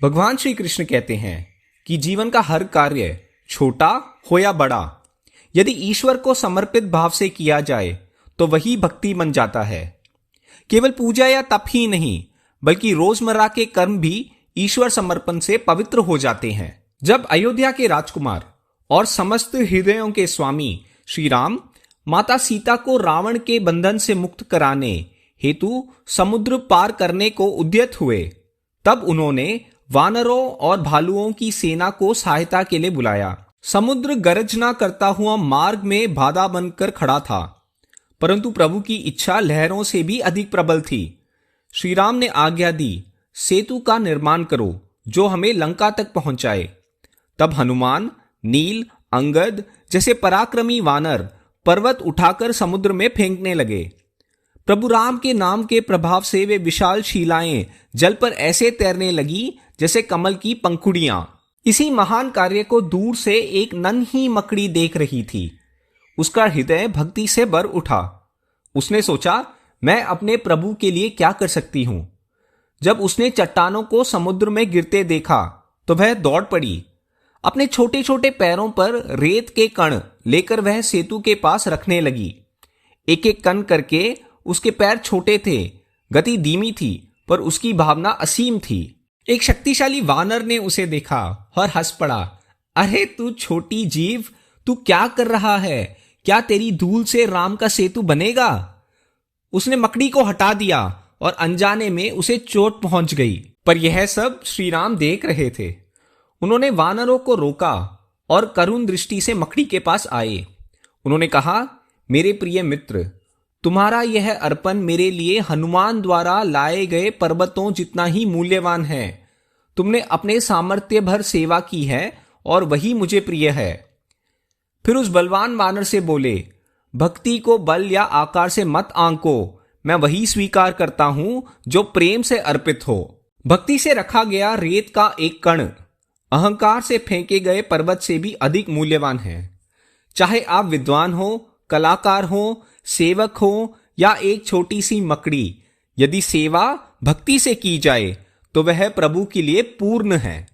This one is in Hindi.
भगवान श्री कृष्ण कहते हैं कि जीवन का हर कार्य छोटा हो या बड़ा, यदि ईश्वर को समर्पित भाव से किया जाए तो वही भक्ति बन जाता है। केवल पूजा या तप ही नहीं, बल्कि रोजमर्रा के कर्म भी ईश्वर समर्पण से पवित्र हो जाते हैं। जब अयोध्या के राजकुमार और समस्त हृदयों के स्वामी श्री राम माता सीता को रावण के बंधन से मुक्त कराने हेतु समुद्र पार करने को उद्यत हुए, तब उन्होंने वानरों और भालुओं की सेना को सहायता के लिए बुलाया। समुद्र गर्जना करता हुआ मार्ग में बाधा बनकर खड़ा था, परंतु प्रभु की इच्छा लहरों से भी अधिक प्रबल थी। श्री राम ने आज्ञा दी, सेतु का निर्माण करो जो हमें लंका तक पहुंचाए। तब हनुमान, नील, अंगद जैसे पराक्रमी वानर पर्वत उठाकर समुद्र में फेंकने लगे। प्रभु राम के नाम के प्रभाव से वे विशाल शिलाएं जल पर ऐसे तैरने लगी जैसे कमल की पंखुड़ियां। इसी महान कार्य को दूर से एक नन्ही मकड़ी देख रही थी। उसका हृदय भक्ति से भर उठा। उसने सोचा, मैं अपने प्रभु के लिए क्या कर सकती हूं। जब उसने चट्टानों को समुद्र में गिरते देखा तो वह दौड़ पड़ी। अपने छोटे छोटे पैरों पर रेत के कण लेकर वह सेतु के पास रखने लगी। एक एक कण करके उसके पैर छोटे थे, गति धीमी थी, पर उसकी भावना असीम थी। एक शक्तिशाली वानर ने उसे देखा और हंस पड़ा। अरे तू छोटी जीव, तू क्या कर रहा है? क्या तेरी धूल से राम का सेतु बनेगा? उसने मकड़ी को हटा दिया और अनजाने में उसे चोट पहुंच गई। पर यह सब श्री राम देख रहे थे। उन्होंने वानरों को रोका और करुण दृष्टि से मकड़ी के पास आए। उन्होंने कहा, मेरे प्रिय मित्र, तुम्हारा यह अर्पण मेरे लिए हनुमान द्वारा लाए गए पर्वतों जितना ही मूल्यवान है। तुमने अपने सामर्थ्य भर सेवा की है और वही मुझे प्रिय है। फिर उस बलवान वानर से बोले, भक्ति को बल या आकार से मत आंको, मैं वही स्वीकार करता हूं जो प्रेम से अर्पित हो। भक्ति से रखा गया रेत का एक कण अहंकार से फेंके गए पर्वत से भी अधिक मूल्यवान है। चाहे आप विद्वान हो, कलाकार हो, सेवक हो या एक छोटी सी मकड़ी, यदि सेवा भक्ति से की जाए तो वह प्रभु के लिए पूर्ण है।